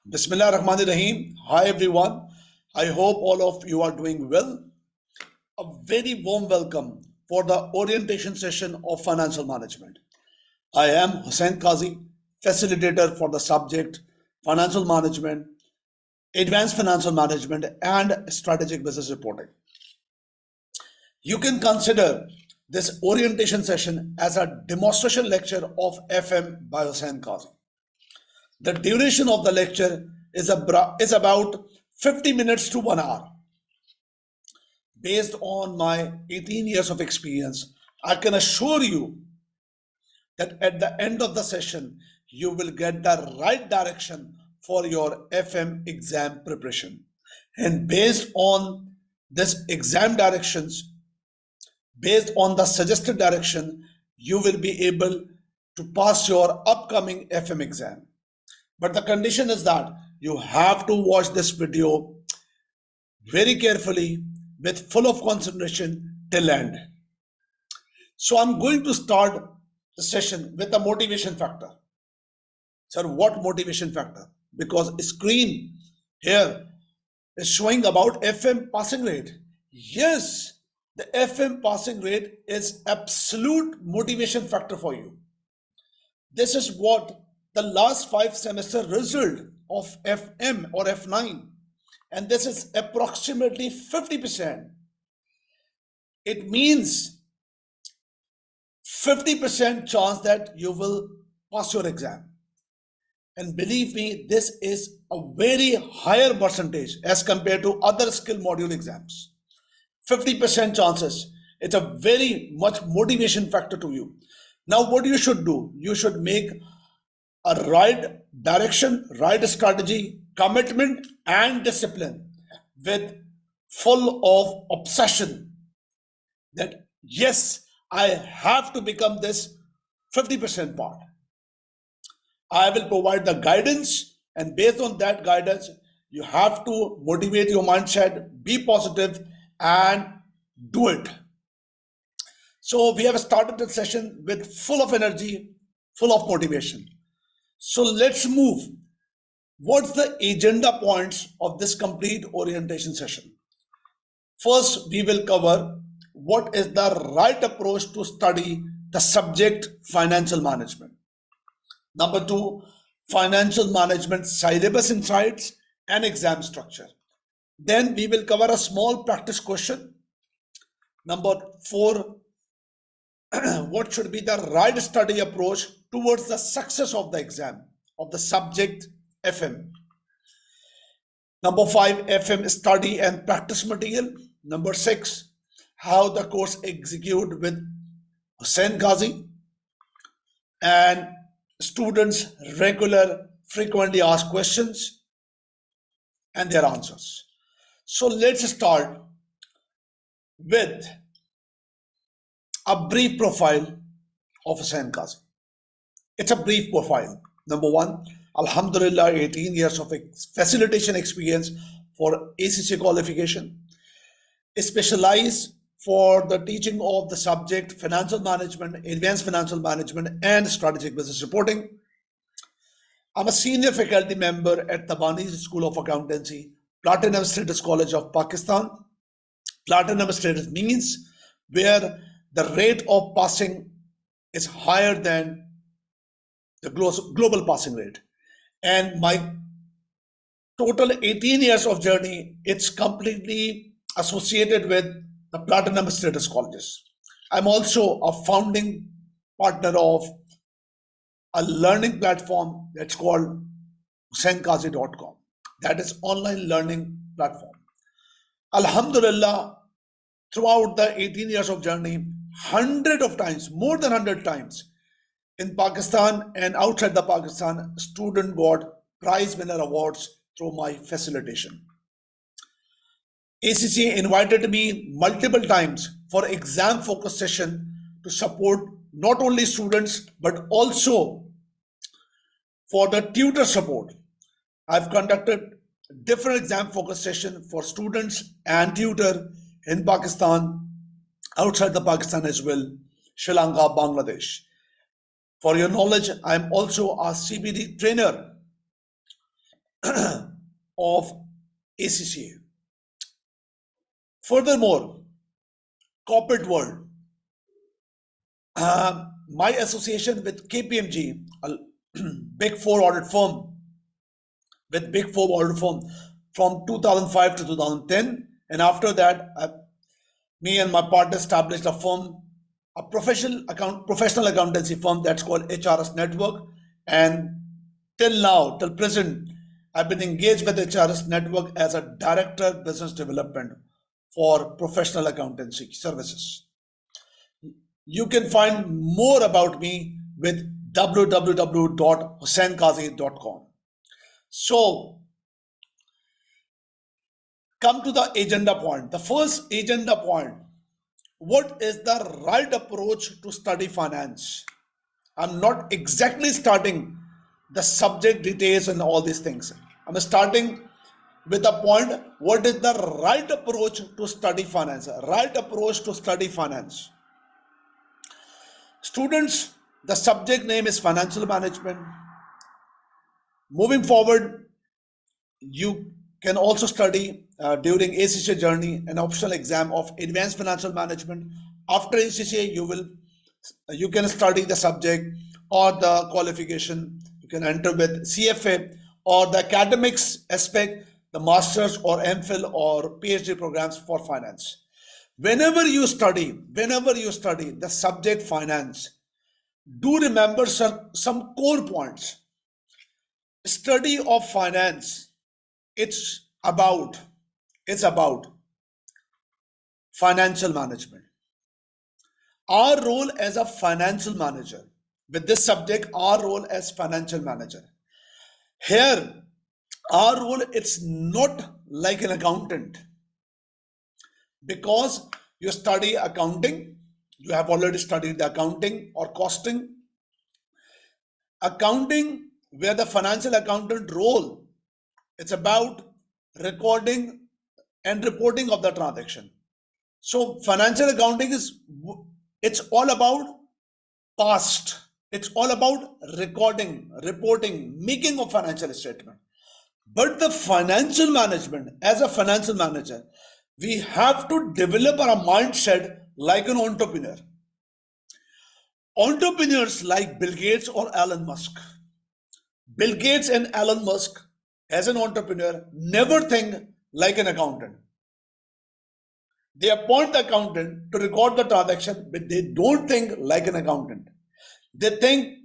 Bismillah Rahman Rahim. Hi everyone. I hope all of you are doing well. A very warm welcome for the orientation session of financial management. I am Hussain Qazi, facilitator for the subject financial management, advanced financial management, and strategic business reporting. You can consider this orientation session as a demonstration lecture of FM by Hussain Qazi. The duration of the lecture is about 50 minutes to 1 hour. Based on my 18 years of experience, I can assure you that at the end of the session, you will get the right direction for your FM exam preparation. And based on this exam directions, based on the suggested direction, you will be able to pass your upcoming FM exam. But the condition is that you have to watch this video very carefully with full of concentration till end. So I'm going to start the session with the motivation factor. Sir, what motivation factor? Because screen here is showing about FM passing rate. Yes, the FM passing rate is absolute motivation factor for you. This is what the last 5 semester result of FM or F9, and this is approximately 50%. It means 50% chance that you will pass your exam. And believe me, this is a very higher percentage as compared to other skill module exams. 50% chances. It's a very much motivation factor to you. Now, what you should do? You should make a right direction, right strategy, commitment, and discipline with full of obsession that yes, I have to become this 50% part. I will provide the guidance, and based on that guidance, you have to motivate your mindset, be positive, and do it. So we have started the session with full of energy, full of motivation. So let's move. What's the agenda points of this complete orientation session? First, we will cover what is the right approach to study the subject financial management. Number 2, financial management syllabus insights and exam structure. Then we will cover a small practice question. Number 4, what should be the right study approach towards the success of the exam of the subject FM. Number 5, FM study and practice material. Number 6, how the course execute with Hussain Qazi and students regular frequently asked questions and their answers. So let's start with a brief profile of Hussain Qazi. It's a brief profile. Number 1, Alhamdulillah, 18 years of facilitation experience for ACC qualification. Specialized for the teaching of the subject financial management, advanced financial management, and strategic business reporting. I'm a senior faculty member at Tabani School of Accountancy, Platinum Status College of Pakistan. Platinum status means where the rate of passing is higher than the global passing rate. And my total 18 years of journey, it's completely associated with the Platinum status colleges. I'm also a founding partner of a learning platform that's called HusseinQazi.com. That is online learning platform. Alhamdulillah, throughout the 18 years of journey, 100 of times, more than 100 times, in Pakistan and outside the Pakistan, student got prize winner awards through my facilitation. ACC invited me multiple times for exam focus session to support not only students but also for the tutor support. I've conducted different exam focus session for students and tutor in Pakistan, outside the Pakistan as well, Sri Lanka, Bangladesh. For your knowledge, I am also a CBD trainer of ACCA. Furthermore, corporate world, my association with KPMG, a big four audit firm, from 2005 to 2010, and after that, me and my partner established a firm, a professional accountancy firm that's called HRS Network, and till now, till present, I've been engaged with HRS Network as a director business development for professional accountancy services. You can find more about me with www.hussainkhazi.com. So, come to the agenda point. The first agenda point: what is the right approach to study finance? I'm not exactly starting the subject details and all these things. I'm starting with the point: what is the right approach to study finance? Right approach to study finance. Students, the subject name is financial management. Moving forward, you can also study during ACCA journey an optional exam of advanced financial management. After ACCA, you can study the subject or the qualification. You can enter with CFA or the academics aspect, the master's or MPhil or PhD programs for finance. Whenever you study the subject finance, do remember some core points. Study of finance, it's about financial management. Our role as a financial manager, with this subject, our role as financial manager. Here, our role, it's not like an accountant. Because you study accounting, you have already studied the accounting or costing. Accounting, where the financial accountant role, it's about recording and reporting of the transaction. So financial accounting it's all about past. It's all about recording, reporting, making of financial statement. But the financial management, as a financial manager, we have to develop our mindset like an entrepreneur. Entrepreneurs like Bill Gates or Elon Musk. Bill Gates and Elon Musk, as an entrepreneur, never think like an accountant. They appoint the accountant to record the transaction, but they don't think like an accountant. They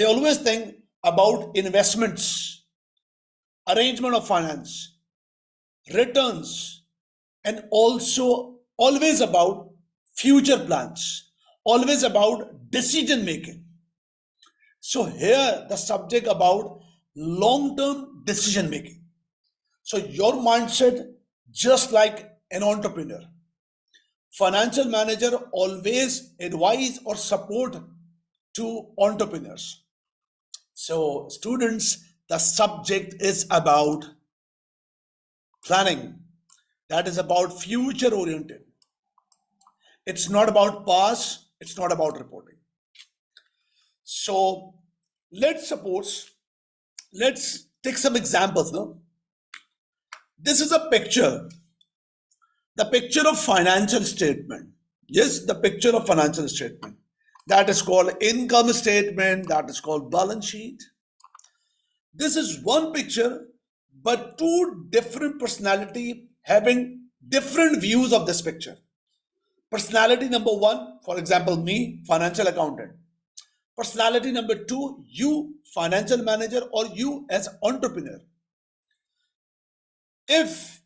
always think about investments, arrangement of finance, returns, and also always about future plans, always about decision making. So here the subject about long-term decision making. So your mindset, just like an entrepreneur. Financial manager always advise or support to entrepreneurs. So students, the subject is about planning. That is about future oriented. It's not about past, it's not about reporting. So let's take some examples now. This is a picture. The picture of financial statement. Yes, the picture of financial statement. That is called income statement, that is called balance sheet. This is one picture, but two different personality having different views of this picture. Personality number one, for example, me, financial accountant. Personality number two, you, financial manager, or you as entrepreneur. If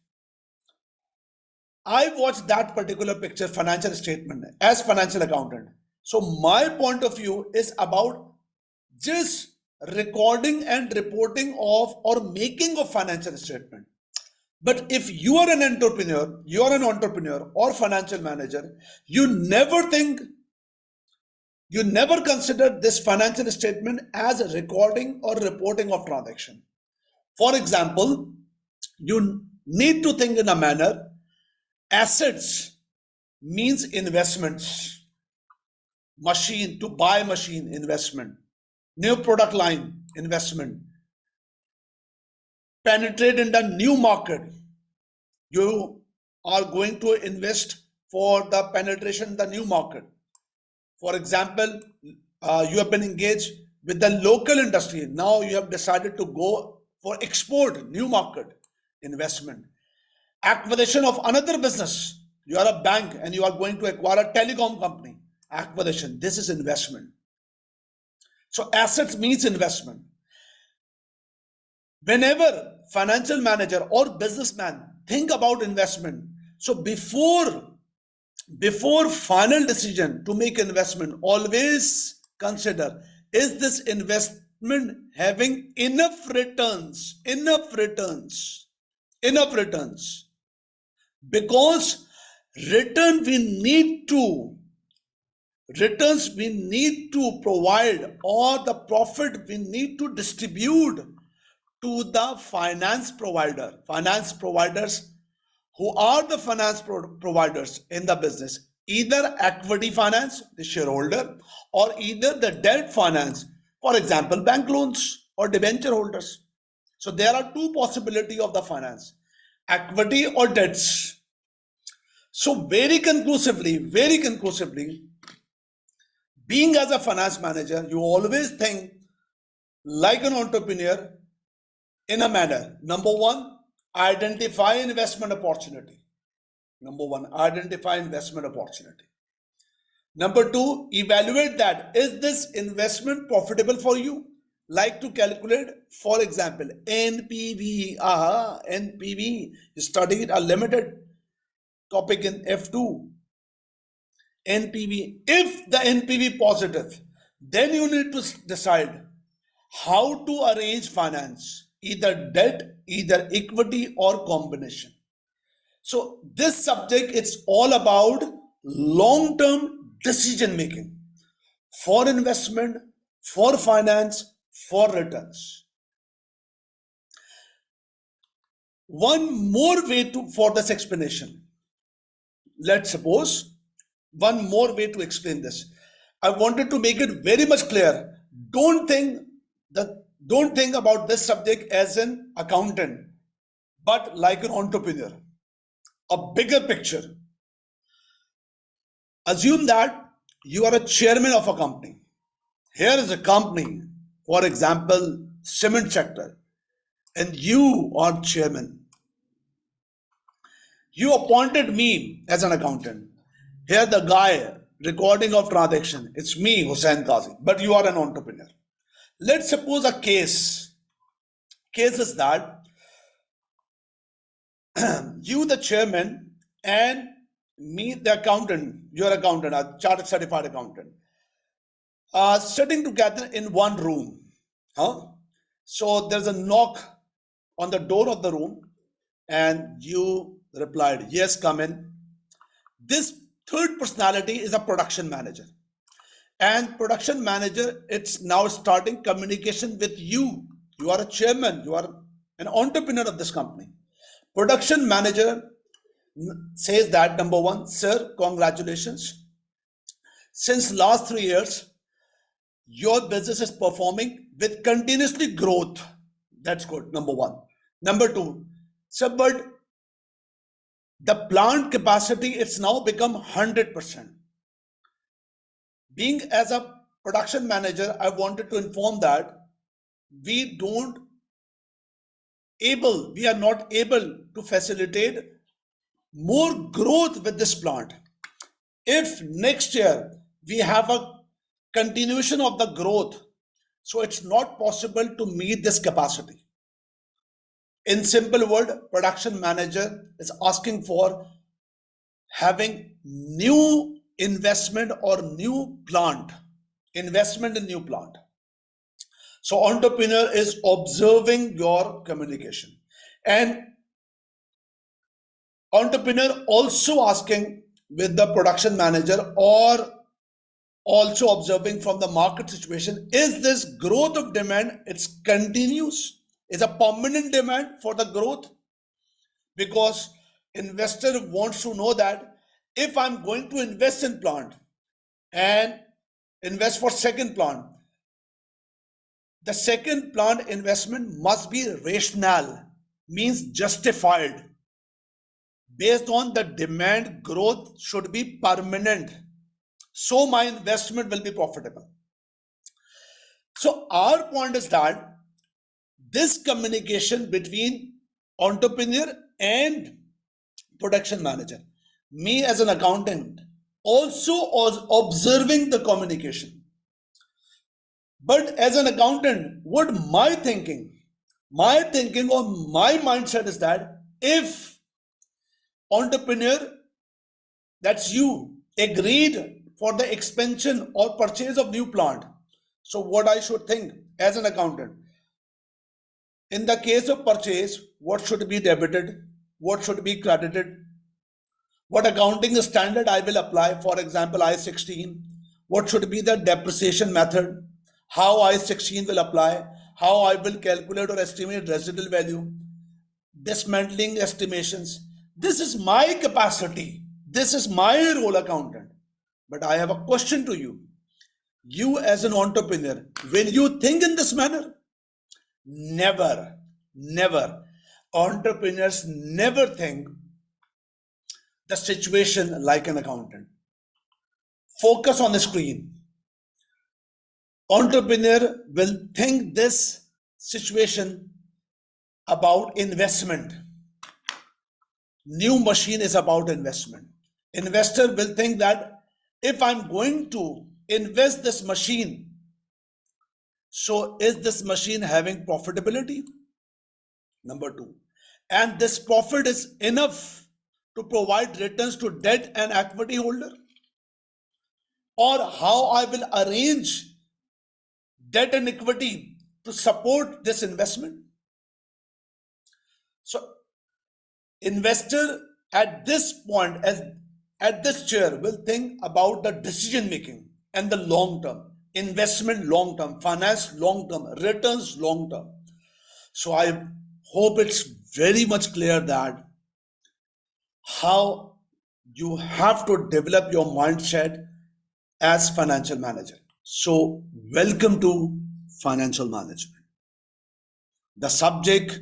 I watch that particular picture, financial statement, as financial accountant, so my point of view is about just recording and reporting of or making of financial statement. But if you are an entrepreneur or financial manager, you never consider this financial statement as a recording or reporting of transaction. For example, you need to think in a manner: assets means investments, machine, to buy machine, investment, new product line, investment, penetrate in the new market. You are going to invest for the penetration in the new market. For example, you have been engaged with the local industry. Now you have decided to go for export, new market, investment. Acquisition of another business. You are a bank and you are going to acquire a telecom company. Acquisition. This is investment. So assets means investment. Whenever financial manager or businessman think about investment, so before final decision to make investment, always consider, is this investment having enough returns? Because returns we need to provide, or the profit we need to distribute to the finance providers. Who are the finance providers in the business? Either equity finance, the shareholder, or either the debt finance, for example, bank loans or debenture holders. So there are two possibilities of the finance, equity or debts. So very conclusively, being as a finance manager, you always think like an entrepreneur in a manner. Number one, identify investment opportunity. Number two, evaluate that. Is this investment profitable for you? Like to calculate, for example, NPV. NPV. You studied a limited topic in F2. NPV. If the NPV positive, then you need to decide how to arrange finance, either debt, either equity, or combination. So this subject, it's all about long-term decision making for investment, for finance, for returns. One more way for this explanation. Let's suppose one more way to explain this. I wanted to make it very much clear. Don't think about this subject as an accountant, but like an entrepreneur. A bigger picture. Assume that you are a chairman of a company. Here is a company, for example, cement sector, and you are chairman. You appointed me as an accountant. Here the guy recording of transaction, it's me, Hussain Qazi, but you are an entrepreneur. Let's suppose a case is that you, the chairman, and me, the accountant, your accountant, a chartered certified accountant, are sitting together in one room. So there's a knock on the door of the room, and you replied, yes, come in. This third personality is a production manager. And production manager, it's now starting communication with you. You are a chairman, you are an entrepreneur of this company. Production manager says that, number one, sir, congratulations. Since last 3 years, your business is performing with continuously growth. That's good, number one. Number two, sir, but the plant capacity, it's now become 100%. Being as a production manager, I wanted to inform that we are not able to facilitate more growth with this plant. If next year we have a continuation of the growth, so it's not possible to meet this capacity. In simple word, production manager is asking for having new investment or new plant, investment in new plant. So entrepreneur is observing your communication, and entrepreneur also asking with the production manager or also observing from the market situation, is this growth of demand, it's continuous, is a permanent demand for the growth? Because investor wants to know that if I'm going to invest in plant and invest for second plant, the second plant investment must be rational. means justified. Based on the demand, growth should be permanent. So my investment will be profitable. So our point is that this communication between entrepreneur and production manager, me as an accountant, also was observing the communication. But as an accountant, what my thinking or my mindset is that if entrepreneur, that's you, agreed for the expansion or purchase of new plant, so what I should think as an accountant, in the case of purchase, what should be debited, what should be credited, what accounting standard I will apply, for example, I-16, what should be the depreciation method, how I-16 will apply, how I will calculate or estimate residual value, dismantling estimations. This is my capacity. This is my role, accountant. But I have a question to you. You as an entrepreneur, will you think in this manner? Never, never. Entrepreneurs never think the situation like an accountant. Focus on the screen. Entrepreneur will think this situation about investment. New machine is about investment. Investor will think that if I'm going to invest this machine, so is this machine having profitability? Number two. And this profit is enough to provide returns to debt and equity holder? Or how I will arrange debt and equity to support this investment? So investor at this point, as at this chair, will think about the decision making and the long term, investment long term, finance long term, returns long term. So I hope it's very much clear that how you have to develop your mindset as financial manager. So welcome to financial management. The subject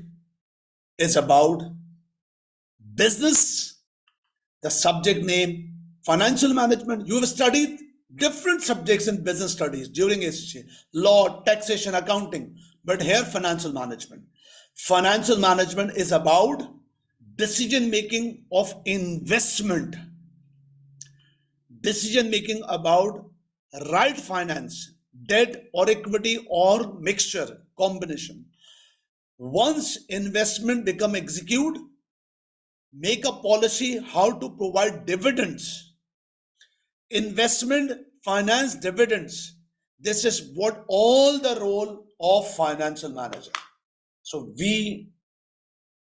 is about business. The subject name, financial management. You have studied different subjects in business studies during ACCA, law, taxation, accounting, but here financial management. Financial management is about decision making of investment, decision making about right finance, debt or equity or mixture, combination. Once investment become execute, make a policy how to provide dividends, investment, finance, dividends. This is what all the role of financial manager. So we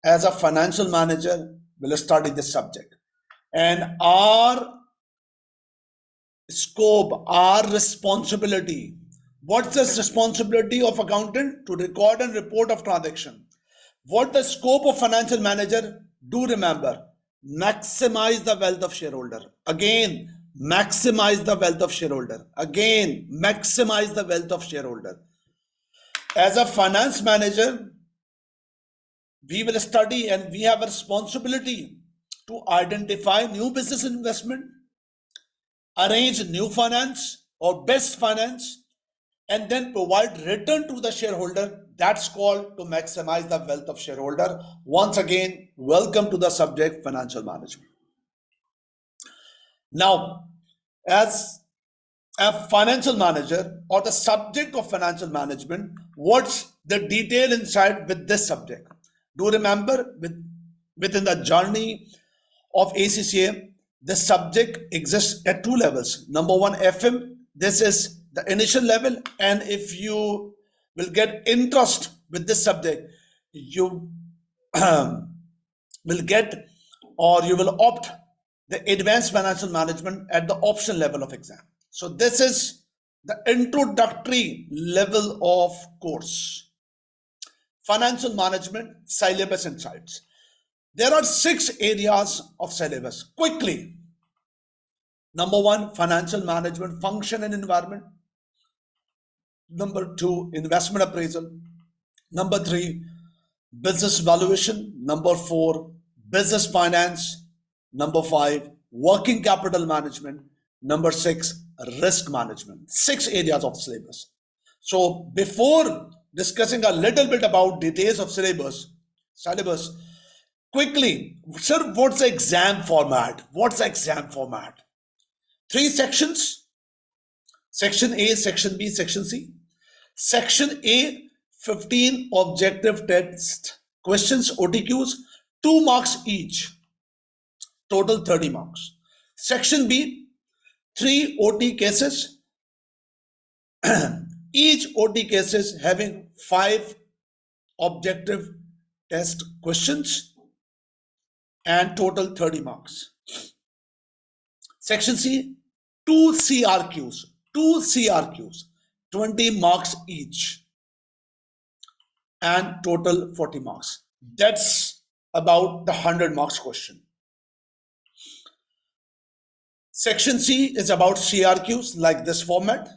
as a financial manager will study this subject, and our scope, our responsibility. What's the responsibility of accountant? To record and report of transaction. What the scope of financial manager? Do remember, maximize the wealth of shareholder. Again, maximize the wealth of shareholder. Again, maximize the wealth of shareholder. As a finance manager, we will study and we have a responsibility to identify new business investment, arrange new finance or best finance, and then provide return to the shareholder. That's called to maximize the wealth of shareholder. Once again, welcome to the subject financial management. Now, as a financial manager or the subject of financial management, what's the detail inside with this subject? Do remember, within the journey of ACCA, the subject exists at two levels. Number one, FM. This is the initial level, and if you will get interest with this subject, you will get or you will opt the advanced financial management at the option level of exam. So this is the introductory level of course. Financial management syllabus insights. There are 6 areas of syllabus. Quickly. Number 1, financial management function and environment. Number 2, investment appraisal. Number 3, business valuation. Number 4, business finance. Number 5, working capital management. Number 6, risk management. 6 areas of syllabus. So before discussing a little bit about details of syllabus, quickly, sir, what's the exam format? 3 sections: Section A, Section B, Section C. Section A, 15 objective test questions, OTQs, 2 marks each, total 30 marks. Section B, 3 OT cases, each OT cases having 5 objective test questions and total 30 marks. Section C, 2 CRQs, 20 marks each and total 40 marks. That's about the 100 marks question. Section C is about CRQs like this format.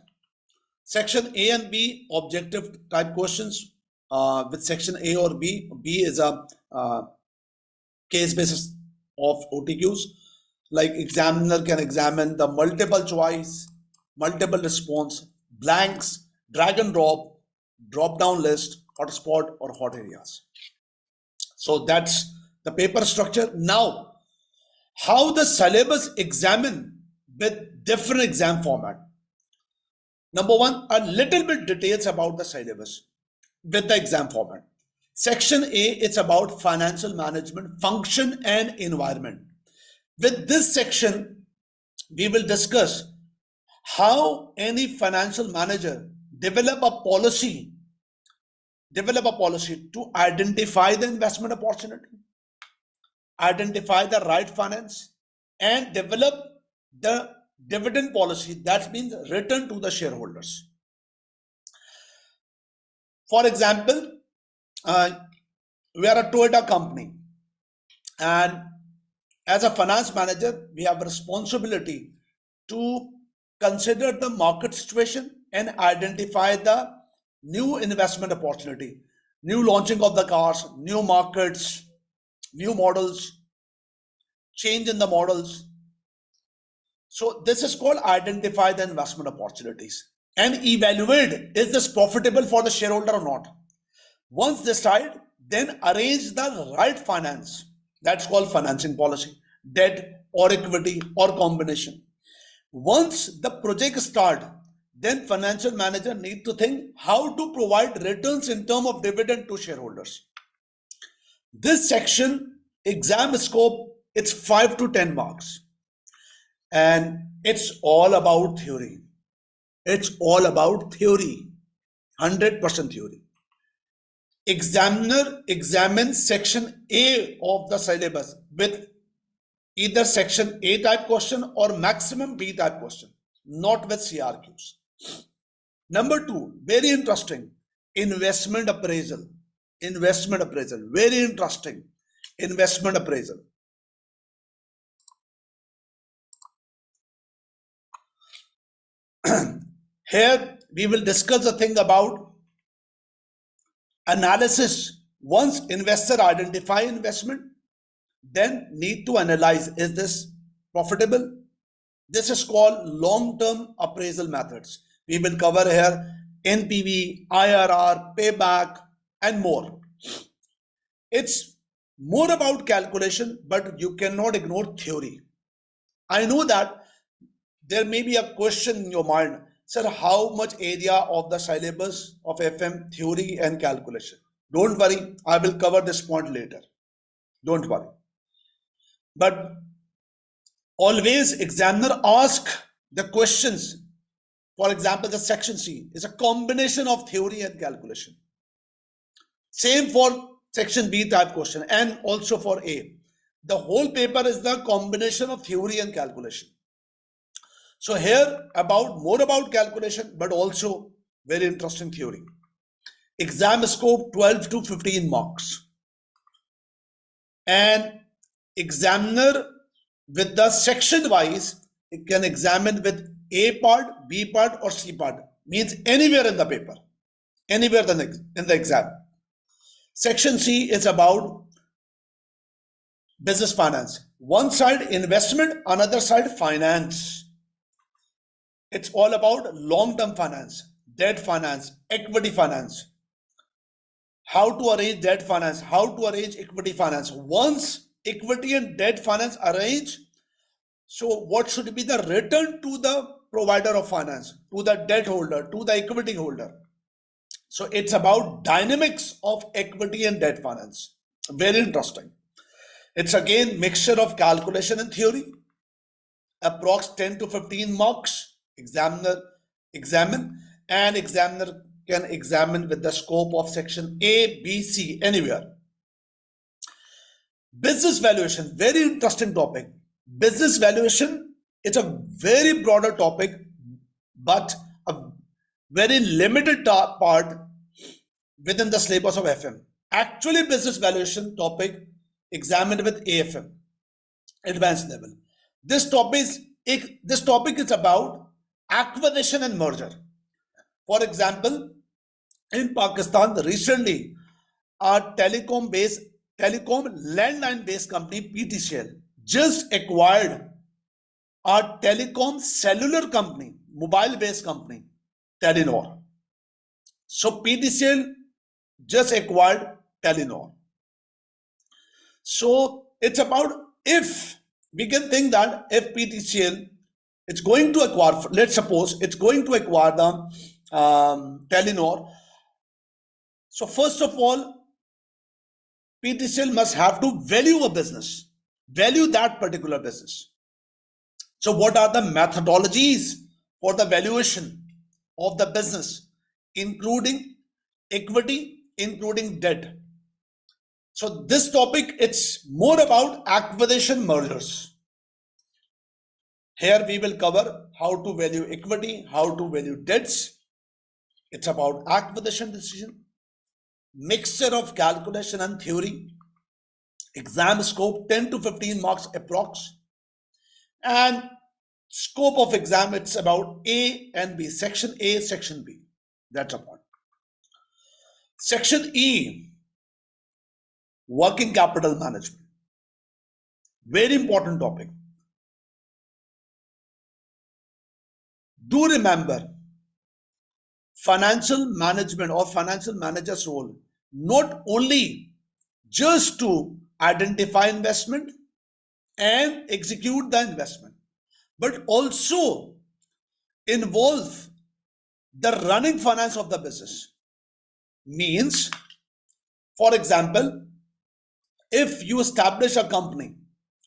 Section A and B, objective type questions with section A or B. B is a case basis of OTQs. Like examiner can examine the multiple choice, multiple response, blanks, drag and drop down list, hotspot or hot areas. So that's the paper structure. Now, how the syllabus examine with different exam format. Number 1, a little bit details about the syllabus with the exam format. Section A, it's about financial management, function and environment. With this section, we will discuss how any financial manager develop a policy to identify the investment opportunity, identify the right finance, and develop the dividend policy, that means return to the shareholders. For example, we are a Toyota company, and as a finance manager, we have a responsibility to consider the market situation and identify the new investment opportunity, new launching of the cars, new markets, new models, change in the models. So this is called identify the investment opportunities and evaluate, is this profitable for the shareholder or not. Once decide, then arrange the right finance. That's called financing policy, debt or equity or combination. Once the project start, then financial manager need to think how to provide returns in terms of dividend to shareholders. This section, exam scope, it's 5 to 10 marks. And it's all about theory. It's all about theory, 100% theory. Examiner examines section A of the syllabus with either section A type question or maximum B type question, not with CRQs. Number 2, very interesting, investment appraisal. Very interesting, investment appraisal. Here we will discuss the thing about analysis. Once investor identify investment, then need to analyze, is this profitable? This is called long-term appraisal methods. We will cover here NPV, IRR, payback, and more. It's more about calculation, but you cannot ignore theory. I know that there may be a question in your mind, sir, how much area of the syllabus of FM theory and calculation? Don't worry, I will cover this point later. Don't worry. But always examiner ask the questions. For example, the section C is a combination of theory and calculation. Same for section B type question and also for A. The whole paper is the combination of theory and calculation. So here more about calculation, but also very interesting theory. Exam scope 12 to 15 marks. And examiner with the section wise, it can examine with A part, B part or C part. Means anywhere in the paper, anywhere in the exam. Section C is about business finance. One side investment, another side finance. It's all about long-term finance, debt finance, equity finance. How to arrange debt finance, how to arrange equity finance. Once equity and debt finance arrange, so what should be the return to the provider of finance, to the debt holder, to the equity holder? So it's about dynamics of equity and debt finance. Very interesting. It's again mixture of calculation and theory. Approx 10 to 15 marks. Examiner can examine with the scope of section A, B, C, anywhere. Business valuation, very interesting topic. Business valuation, it's a very broader topic, but a very limited part within the syllabus of FM. Actually, business valuation topic examined with AFM, advanced level. This topic is about acquisition and merger. For example, in Pakistan, recently, a telecom landline based company PTCL just acquired a telecom cellular company, mobile based company, Telenor. So PTCL just acquired Telenor. So it's about, if we can think that if PTCL it's going to acquire, let's suppose it's going to acquire the Telenor. So first of all, PTCL must have to value a business, value that particular business. So what are the methodologies for the valuation of the business, including equity, including debt? So this topic, it's more about acquisition mergers. Here we will cover how to value equity, how to value debts. It's about acquisition decision, mixture of calculation and theory, exam scope 10 to 15 marks approx, and scope of exam, it's about A and B, section A, section B. That's a point. Section E, working capital management. Very important topic. Do remember, financial management or financial manager's role, not only just to identify investment and execute the investment, but also involve the running finance of the business. Means, for example, if you establish a company,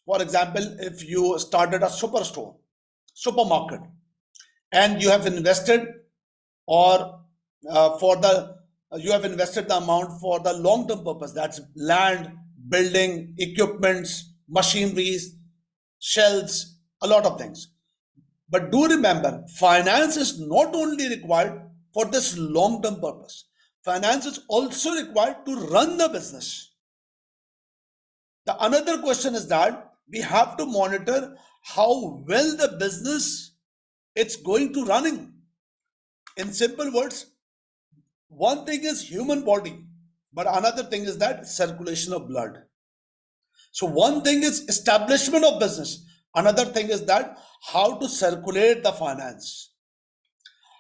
for example, if you started a superstore, supermarket, and you have invested or you have invested the amount for the long-term purpose, that's land, building, equipments, machineries, shelves, a lot of things. But do remember, finance is not only required for this long-term purpose. Finance is also required to run the business. The another question is that we have to monitor how well the business it's going to running. In simple words, one thing is human body, but another thing is that circulation of blood. So one thing is establishment of business. Another thing is that how to circulate the finance,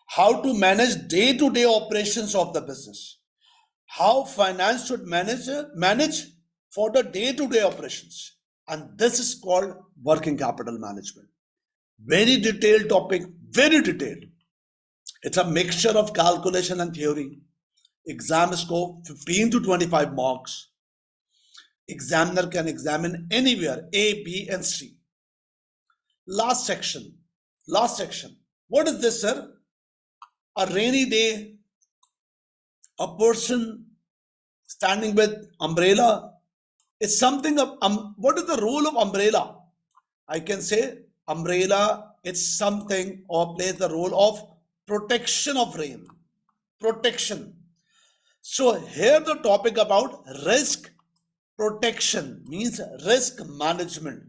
how to manage day-to-day operations of the business, how finance should manage for the day-to-day operations. And this is called working capital management. Very detailed topic, very detailed. It's a mixture of calculation and theory. Exam scope 15 to 25 marks. Examiner can examine anywhere A, B, and C. Last section. What is this, sir? A rainy day, a person standing with umbrella. It's something of, what is the role of umbrella? I can say umbrella, it's something or plays the role of protection of rain. Protection. So here the topic about risk protection means risk management.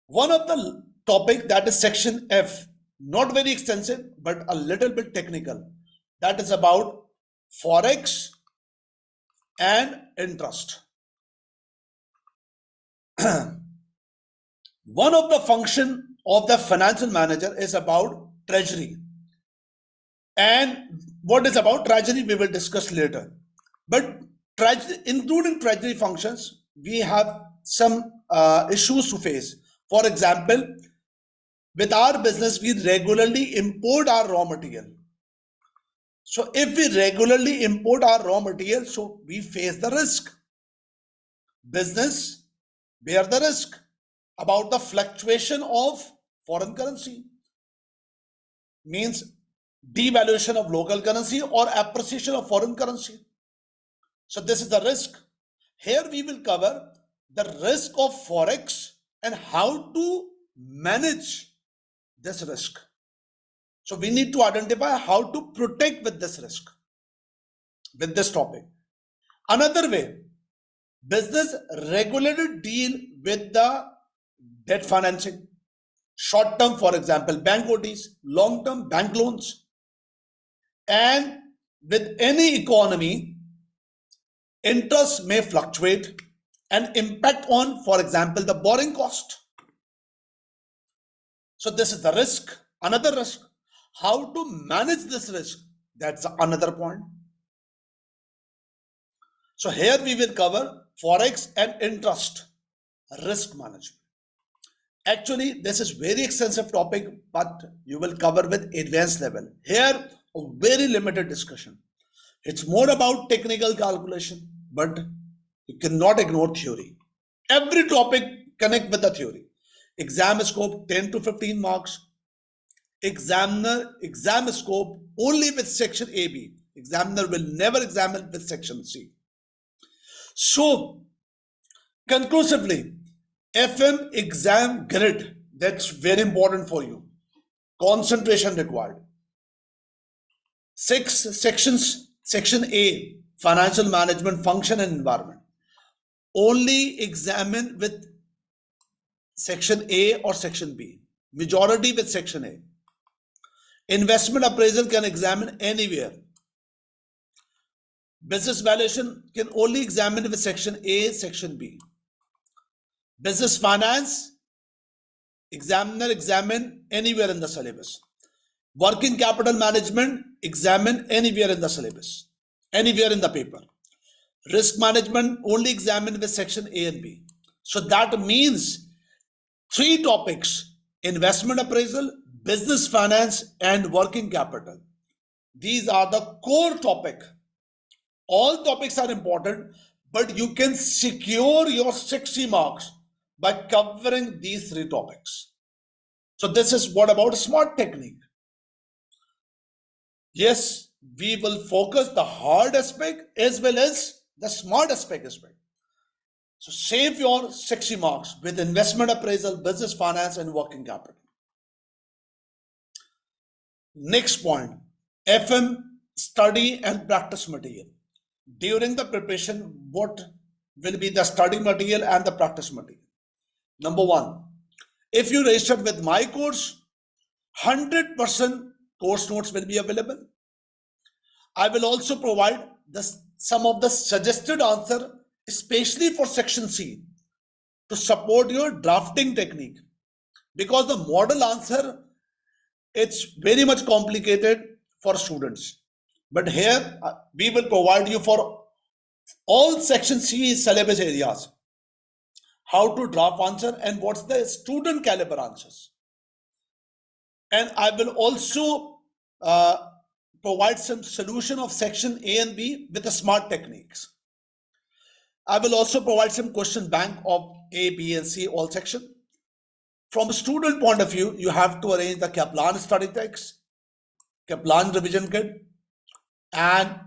One of the topic that is section F, not very extensive, but a little bit technical. That is about Forex and interest. One of the function of the financial manager is about treasury. And what is about treasury, we will discuss later. But including treasury functions, we have some issues to face. For example, with our business, we regularly import our raw material. So if we regularly import our raw material, so we face the risk. Business bear the risk about the fluctuation of foreign currency. Means devaluation of local currency or appreciation of foreign currency. So this is the risk. Here we will cover the risk of forex and how to manage this risk. So we need to identify how to protect with this risk, with this topic. Another way, business regularly deal with the debt financing. Short term, for example, bank OTs, long term bank loans. And with any economy, interest may fluctuate and impact on, for example, the borrowing cost. So this is the risk, another risk. How to manage this risk, that's another point. So here we will cover forex and interest risk management. Actually, this is very extensive topic, but you will cover with advanced level. Here, a very limited discussion. It's more about technical calculation, but you cannot ignore theory. Every topic connect with the theory. Exam scope 10 to 15 marks. Exam scope only with section AB. Examiner will never examine with section C. So, conclusively, FM exam grid, that's very important for you. Concentration required. 6 sections. Section A, financial management, function and environment. Only examine with section A or section B. Majority with section A. Investment appraisal can examine anywhere. Business valuation can only examine with section A, section B. Business finance, examiner examine anywhere in the syllabus. Working capital management, examine anywhere in the syllabus, anywhere in the paper. Risk management only examine with section A and B. So that means 3 topics: investment appraisal, business finance, and working capital. These are the core topic. All topics are important, but you can secure your 60 marks by covering these 3 topics. So this is what about smart technique. Yes, we will focus the hard aspect as well as the smart aspect as well. So save your 60 marks with investment appraisal, business finance, and working capital. Next point, FM study and practice material. During the preparation, what will be the study material and the practice material? Number 1, if you register with my course, 100% course notes will be available. I will also provide some of the suggested answer, especially for section C, to support your drafting technique. Because the model answer, it's very much complicated for students. But here we will provide you for all section C syllabus areas how to draft answer and what's the student caliber answers. And I will also provide some solution of section A and B with the smart techniques. I will also provide some question bank of A, B, and C, all section. From a student point of view, you have to arrange the Kaplan study text, Kaplan revision kit, and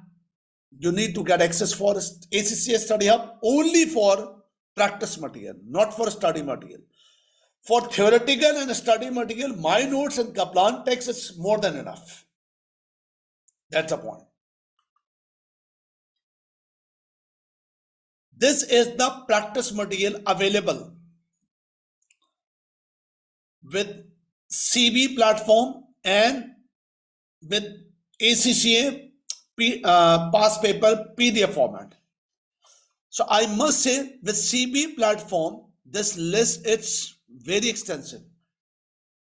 you need to get access for ACCA Study Hub only for practice material, not for study material. For theoretical and study material, my notes and Kaplan text is more than enough. That's the point. This is the practice material available with CB platform and with ACCA past paper PDF format. So I must say with CB platform, this list it's very extensive.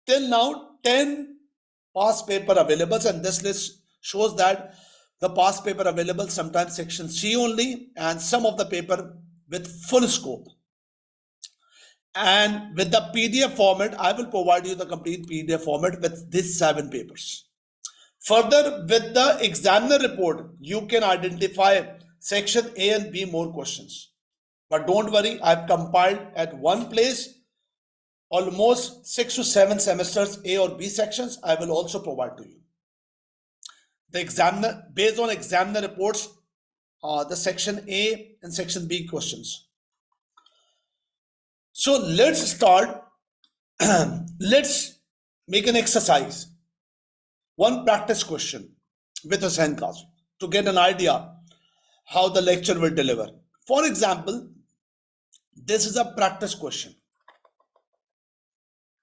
Till now, 10 past paper available, and this list shows that the past paper available sometimes section C only, and some of the paper with full scope. And with the PDF format, I will provide you the complete PDF format with these 7 papers. Further, with the examiner report, you can identify section A and B more questions. But don't worry, I've compiled at one place almost 6 to 7 semesters A or B sections. I will also provide to you. The examiner, based on examiner reports, the section A and section B questions. So let's start. Let's make an exercise. One practice question with Hussain Qazi to get an idea how the lecture will deliver. For example, this is a practice question.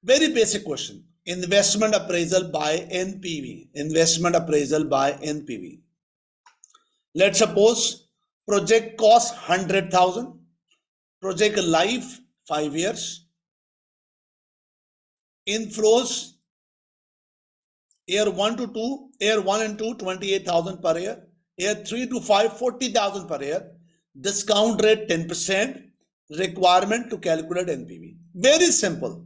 Very basic question. Investment appraisal by NPV. Investment appraisal by NPV. Let's suppose project cost 100,000. Project life 5 years. Inflows year 1 to 2, year 1 and 2, 28,000 per year. Year 3 to 5, 40,000 per year. Discount rate 10%. Requirement to calculate NPV. Very simple.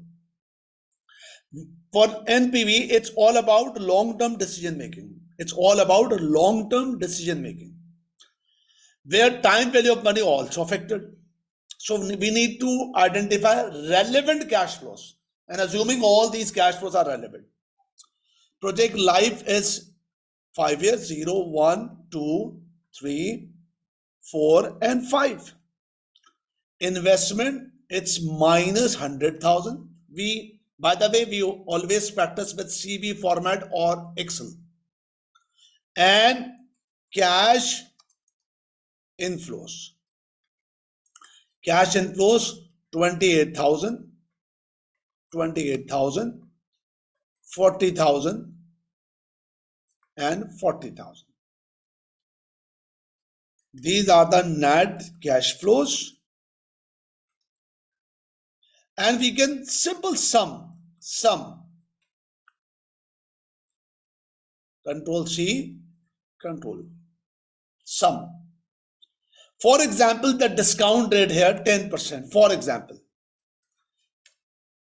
For NPV, it's all about long-term decision making. It's all about long-term decision making, where time value of money also affected. So we need to identify relevant cash flows, and assuming all these cash flows are relevant. Project life is 5 years, 0, 1, 2, 3, 4, and 5. Investment, it's minus 100,000. By the way, we always practice with CV format or Excel. And cash inflows. Cash inflows 28,000, 28,000, 40,000, and 40,000. These are the net cash flows. And we can simple sum. Control C, Control V. Sum. For example, the discount rate here 10%, for example.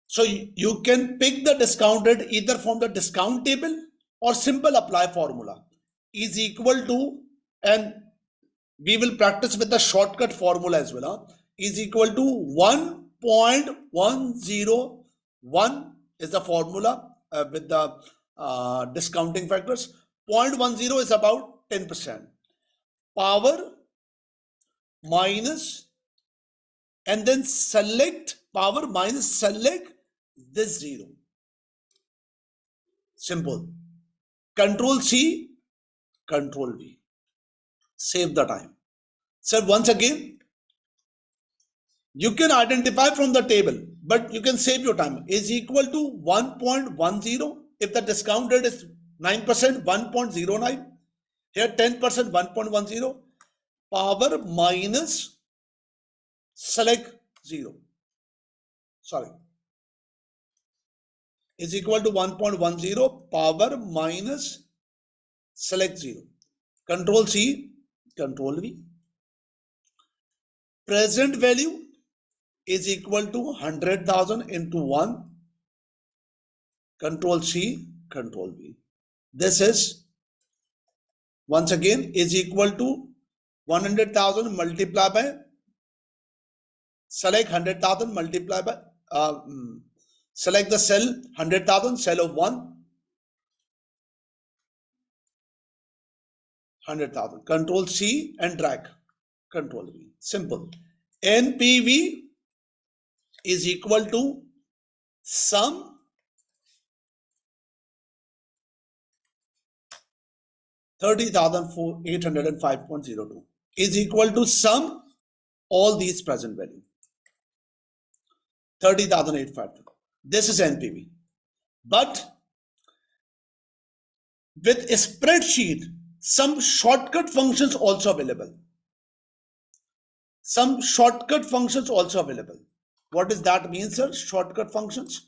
So you can pick the discount rate either from the discount table or simple apply formula is equal to, and we will practice with the shortcut formula as well, is equal to 1.101 is the formula with the discounting factors. 0.10 is about 10%. Power minus, and then select power minus select this 0. Simple. Control C, Control V. Save the time. So once again, you can identify from the table, but you can save your time. Is equal to 1.10. If the discount rate is 9%, 1.09. Here 10%, 1.10. Power minus select 0. Sorry. Is equal to 1.10. Power minus select 0. Control C, Control V. Present value is equal to 100,000 into 1. Control C, Control V. This is once again is equal to 100,000 multiplied by select 100,000 multiplied by select the cell 100,000, cell of 1, 100,000. Control C and drag. Control V. Simple. NPV is equal to sum $30,805.02 is equal to sum all these present value 30,805. This is NPV. But with a spreadsheet, some shortcut functions also available. Some shortcut functions also available. What does that mean, sir? Shortcut functions.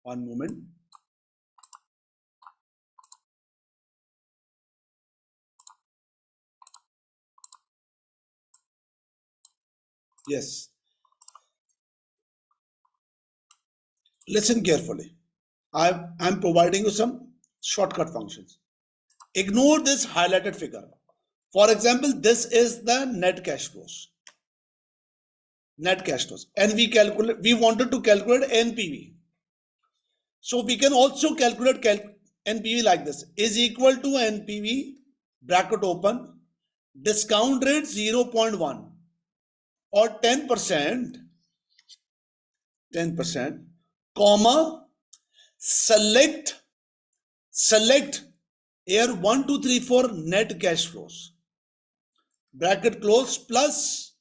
One moment. Yes. Listen carefully. I'm providing you some shortcut functions. Ignore this highlighted figure. For example, this is the net cash flows. Net cash flows. And we wanted to calculate NPV. So we can also calculate NPV like this. Is equal to NPV, bracket open, discount rate 0.1 or 10%, comma, select year 1, 2, 3, 4 net cash flows, bracket close, plus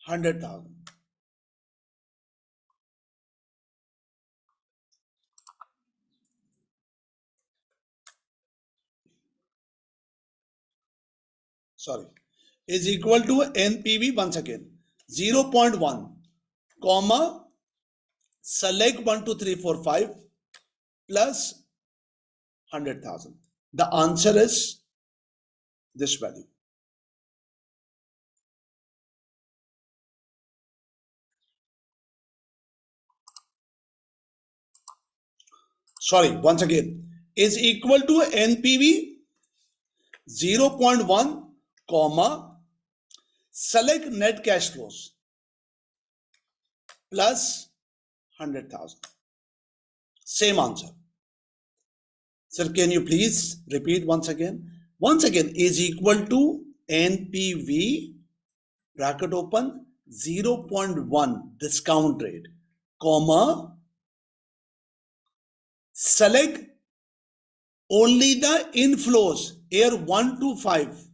100,000. Sorry, is equal to NPV once again 0.1, comma, select 1, 2, 3, 4, 5 plus 100,000. The answer is this value. Sorry, once again, is equal to NPV 0.1, comma, select net cash flows plus 100,000. Same answer. Sir, can you please repeat once again? Once again, is equal to NPV, bracket open, 0.1 discount rate, comma, select only the inflows, year 1 to 5,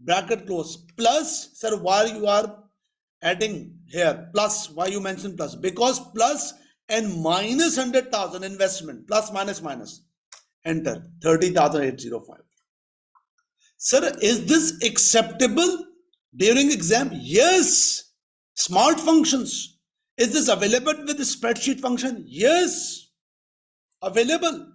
bracket close, plus, sir, why you are adding here, plus, why you mention plus? Because plus and minus 100,000 investment, plus minus, enter 30,805. Sir, is this acceptable during exam? Yes. Smart functions. Is this available with the spreadsheet function? Yes. Available.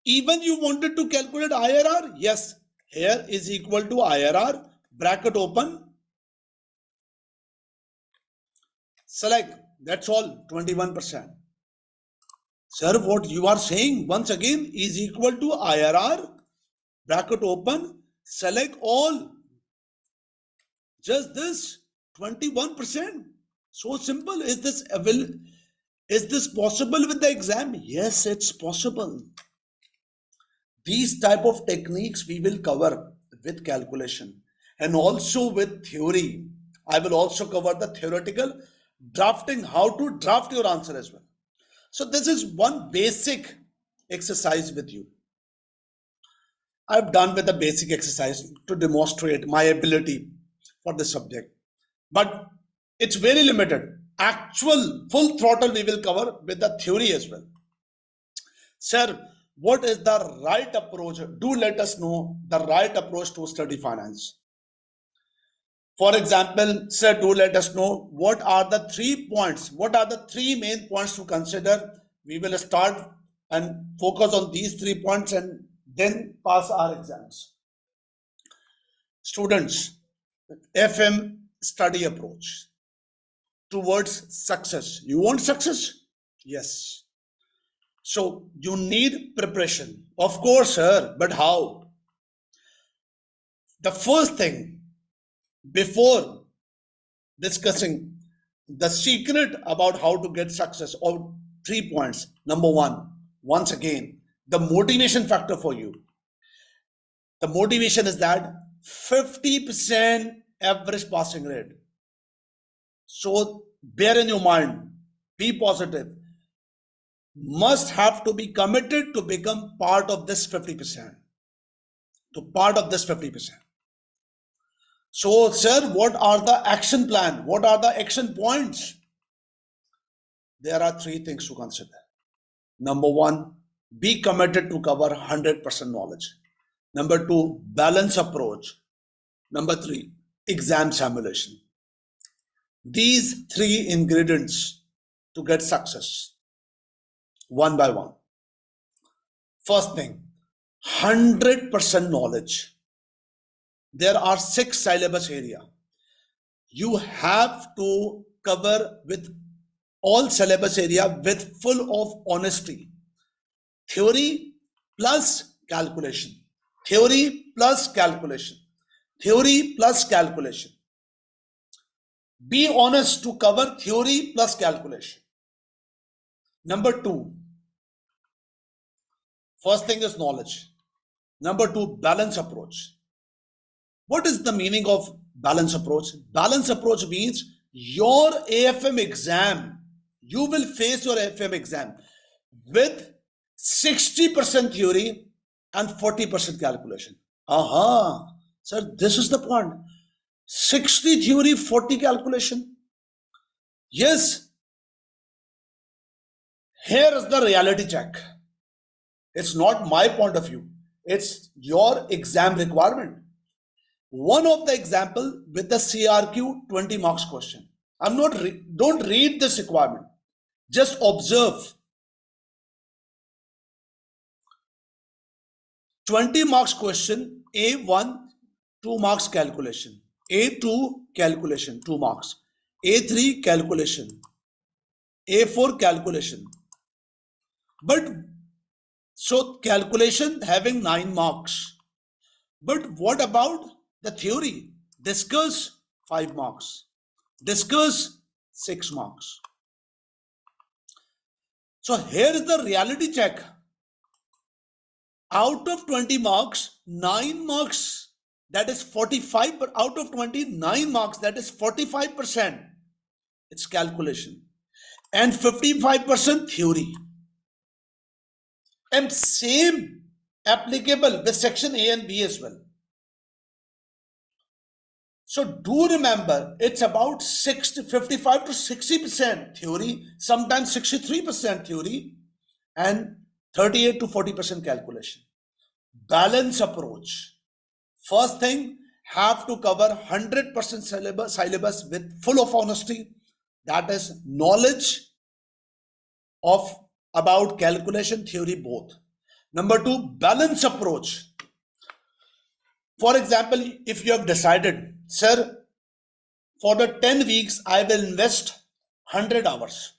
Even you wanted to calculate IRR? Yes. Here is equal to IRR, bracket open, select, that's all, 21%. Sir, what you are saying once again is equal to IRR, bracket open, select all. Just this 21%. So simple. Is this possible with the exam? Yes, it's possible. These type of techniques we will cover with calculation and also with theory. I will also cover the theoretical drafting, how to draft your answer as well. So this is one basic exercise with you. I've done with the basic exercise to demonstrate my ability for the subject, but it's very limited. Actual full throttle we will cover with the theory as well. Sir, what is the right approach? Do let us know the right approach to study finance. For example, sir, do let us know what are the 3 points, what are the 3 main points to consider. We will start and focus on these 3 points and then pass our exams. Students, FM study approach towards success. You want success? Yes. So you need preparation. Of course, sir, but how? The first thing, before discussing the secret about how to get success, or 3 points. Number 1, once again, the motivation factor for you. The motivation is that 50% average passing rate. So bear in your mind, be positive. Must have to be committed to become part of this 50%. To part of this 50%. So, sir, what are the action plan? What are the action points? There are 3 things to consider. Number 1, Be committed to cover 100% knowledge. Number two, balance approach. Number three, exam simulation. These three ingredients to get success, one by one. First thing, 100% knowledge. There are 6 syllabus area. You have to cover with all syllabus area with full of honesty. Theory plus calculation. Theory plus calculation. Theory plus calculation. Be honest to cover theory plus calculation. Number two, first thing is knowledge. Number two, balance approach. What is the meaning of balance approach? Balance approach means your AFM exam, you will face your AFM exam with 60% theory and 40% calculation. Sir, this is the point. 60 theory, 40 calculation. Yes. Here is the reality check. It's not my point of view. It's your exam requirement. One of the example with the CRQ 20 marks question. Don't read this requirement. Just observe. 20 marks question, A1, 2 marks calculation. A2 calculation, 2 marks. A3 calculation. A4 calculation. But so calculation having 9 marks. But what about the theory? Discuss 5 marks. Discuss 6 marks. So here is the reality check. Out of 20 marks, 9 marks, that is 45, but out of 29 marks, that is 45%. It's calculation. And 55% theory. And same applicable with section A and B as well. So do remember, it's about 55 to 60% theory, sometimes 63% theory, and 38 to 40% calculation. Balance approach. First thing, have to cover 100% syllabus with full of honesty. That is knowledge of about calculation, theory, both. Number two, balance approach. For example, if you have decided, sir, for the 10 weeks, I will invest 100 hours.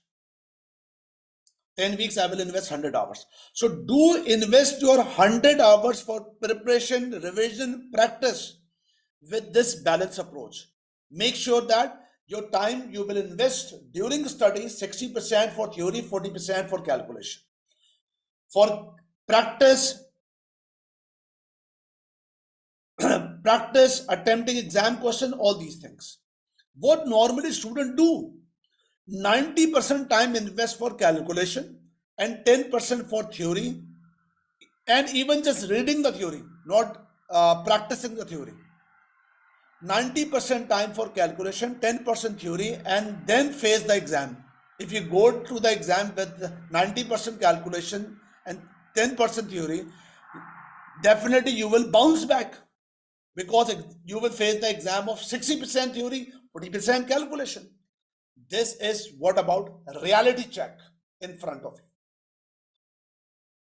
10 weeks, I will invest 100 hours. So do invest your 100 hours for preparation, revision, practice with this balance approach. Make sure that your time you will invest during study, 60% for theory, 40% for calculation. For practice, attempting exam question, all these things. What normally students do? 90% time invest for calculation and 10% for theory, and even just reading the theory, not practicing the theory. 90% time for calculation, 10% theory, and then face the exam. If you go to the exam with 90% calculation and 10% theory, definitely you will bounce back, because you will face the exam of 60% theory, 40% calculation. This is what about reality check in front of you.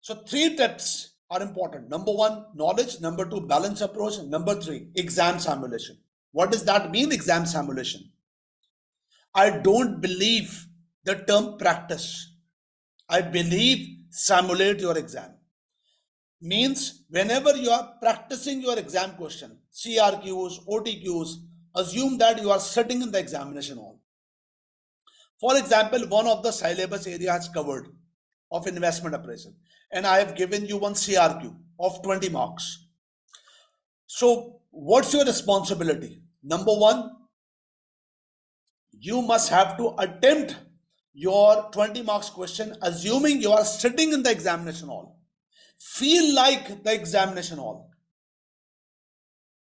So 3 tips are important. Number 1, knowledge. Number 2, balance approach. Number 3, exam simulation. What does that mean, exam simulation? I don't believe the term practice. I believe simulate your exam. Means whenever you are practicing your exam question, CRQs, OTQs, assume that you are sitting in the examination hall. For example, one of the syllabus area is covered of investment appraisal, and I have given you one CRQ of 20 marks. So what's your responsibility? Number 1, you must have to attempt your 20 marks question assuming you are sitting in the examination hall. Feel like the examination hall.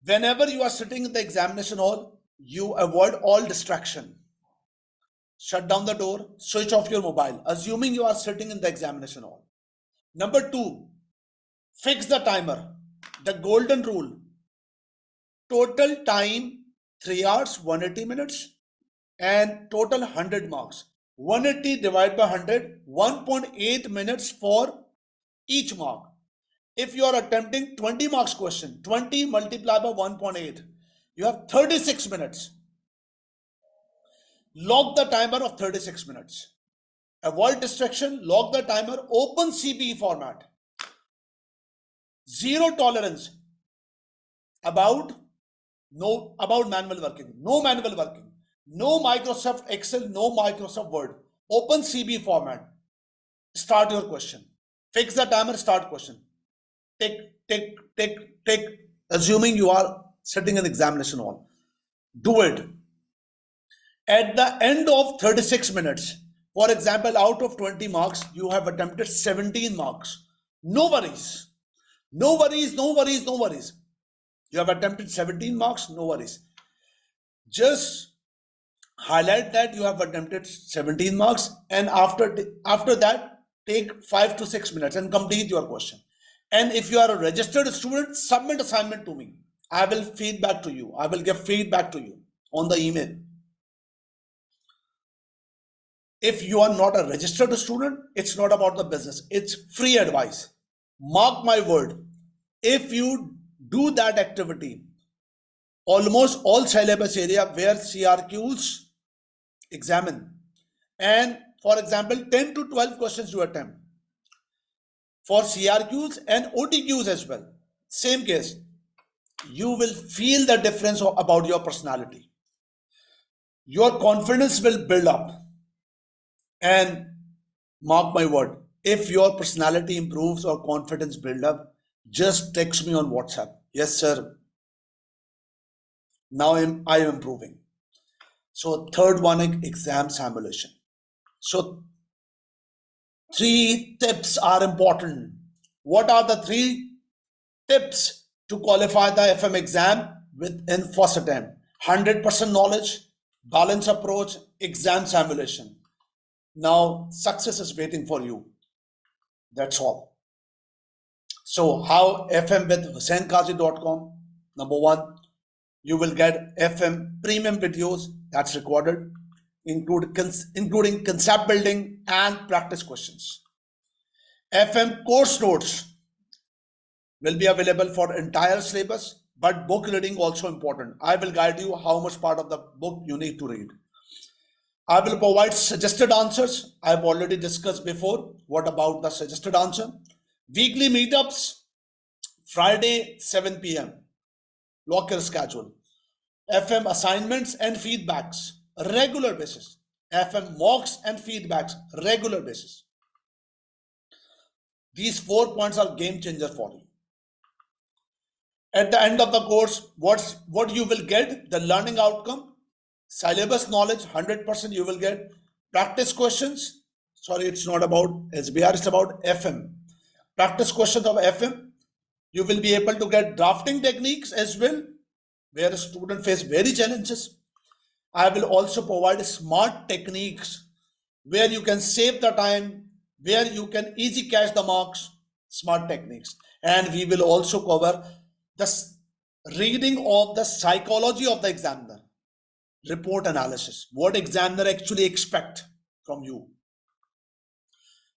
Whenever you are sitting in the examination hall, you avoid all distraction. Shut down the door, switch off your mobile, assuming you are sitting in the examination hall. Number two, fix the timer. The golden rule. Total time 3 hours, 180 minutes, and total 100 marks. 180 divided by 100, 1.8 minutes for each mark. If you are attempting 20 marks question, 20 multiplied by 1.8, you have 36 minutes. Lock the timer of 36 minutes. Avoid distraction, lock the timer, open CBE format. Zero tolerance about manual working. No manual working. No Microsoft Excel, no Microsoft Word. Open CBE format. Start your question. Fix the timer, start question. Take, assuming you are sitting in examination hall. Do it. At the end of 36 minutes, for example, out of 20 marks, you have attempted 17 marks. No worries. No worries, no worries, no worries. You have attempted 17 marks, no worries. Just highlight that you have attempted 17 marks, and after that, take 5 to 6 minutes and complete your question. And if you are a registered student, submit assignment to me. I will feedback to you. I will give feedback to you on the email. If you are not a registered student, it's not about the business. It's free advice. Mark my word. If you do that activity, almost all syllabus area where CRQs examine, and for example, 10 to 12 questions you attempt for CRQs and OTQs as well. Same case, you will feel the difference about your personality. Your confidence will build up. And mark my word, if your personality improves or confidence build up, just text me on WhatsApp. Yes, sir. Now I am improving. So third one, exam simulation. So 3 tips are important. What are the 3 tips to qualify the FM exam within first attempt? 100% knowledge, balanced approach, exam simulation. Now success is waiting for you. That's all. So how FM with HussaiNQazi.com? Number 1, you will get FM premium videos that's recorded, including concept building and practice questions. FM course notes will be available for entire syllabus, but book reading also important. I will guide you how much part of the book you need to read. I will provide suggested answers. I've already discussed before. What about the suggested answer? Weekly meetups, Friday 7 p.m. Lock your schedule. FM assignments and feedbacks, regular basis. FM mocks and feedbacks, regular basis. These 4 points are game changer for you. At the end of the course, what you will get? The learning outcome, syllabus knowledge, 100% you will get. Practice questions. Sorry, it's not about SBR, it's about FM. Practice questions of FM. You will be able to get drafting techniques as well, where a student face very challenges. I will also provide smart techniques where you can save the time, where you can easy catch the marks, smart techniques. And we will also cover the reading of the psychology of the examiner, report analysis, what examiner actually expect from you.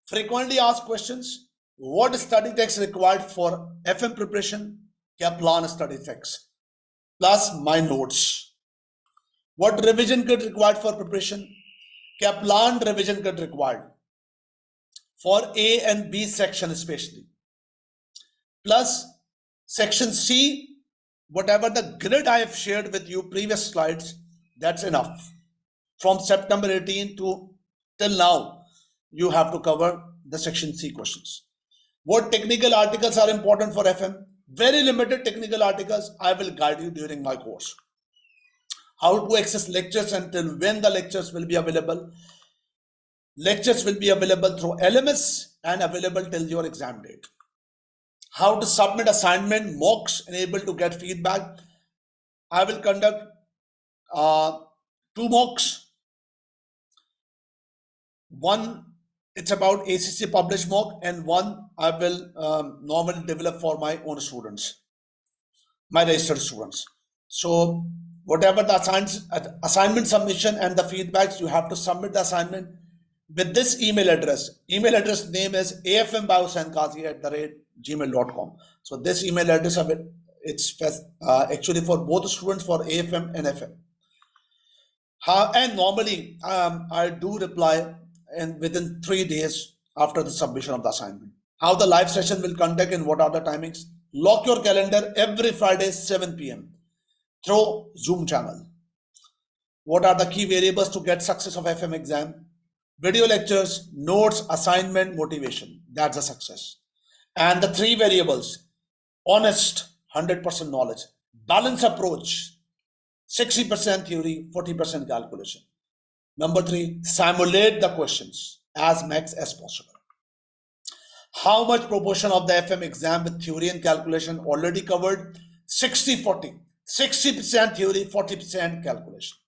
Frequently asked questions, what study text required for FM preparation, क्या plan study text, plus my notes. What revision kit required for preparation, क्या planned revision kit required for A and B section especially, plus section C, whatever the grid I have shared with you previous slides, that's enough. From September 18 to till now, you have to cover the section C questions. What technical articles are important for FM? Very limited technical articles. I will guide you during my course. How to access lectures and till when the lectures will be available. Lectures will be available through LMS and available till your exam date. How to submit assignment, mocks, and able to get feedback. I will conduct 2 mocks. One it's about ACC published mock, and one I will normally develop for my own students, my registered students. So whatever the assignment submission and the feedbacks, you have to submit the assignment with this email address. Email address name is afmbiosankazi@gmail.com. So this email address, it's actually for both students, for AFM and FM. And normally I do reply within 3 days after the submission of the assignment. How the live session will conduct and what are the timings? Lock your calendar every Friday 7 p.m. through Zoom channel. What are the key variables to get success of FM exam? Video lectures, notes, assignment, motivation. That's a success. And the 3 variables: honest, 100% knowledge; balanced approach, 60% theory, 40% calculation. Number 3, simulate the questions as max as possible. How much proportion of the FM exam with theory and calculation already covered? 60-40. 60% theory, 40% calculation.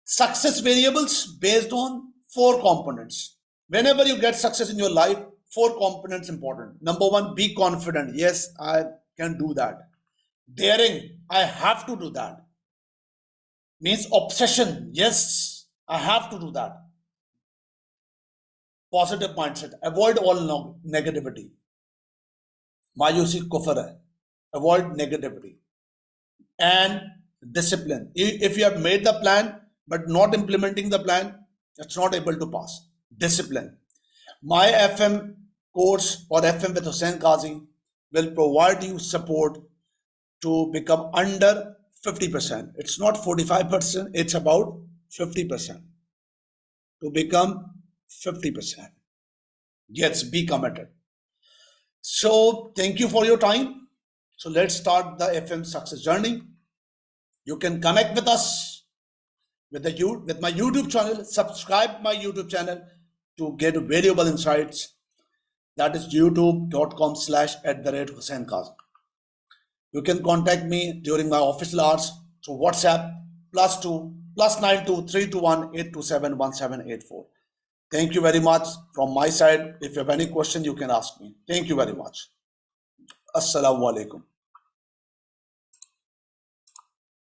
Success variables based on 4 components. Whenever you get success in your life, 4 components important. Number 1, be confident. Yes, I can do that. Daring, I have to do that. Means obsession. Yes, I have to do that. Positive mindset. Avoid all negativity. Mayusi kufr hai. Avoid negativity. And discipline. If you have made the plan but not implementing the plan, it's not able to pass. Discipline. My FM course or FM with Hussain Qazi will provide you support to become under 50%. It's not 45%, it's about 50%. To become 50%. Yes, be committed. So thank you for your time. So let's start the FM success journey. You can connect with us with my YouTube channel. Subscribe my YouTube channel to get valuable insights. That is youtube.com/@Hussain Qazi. You can contact me during my official hours through WhatsApp +2 +92 321 827 1784. Thank you very much from my side. If you have any question, you can ask me. Thank you very much. Assalamu alaikum.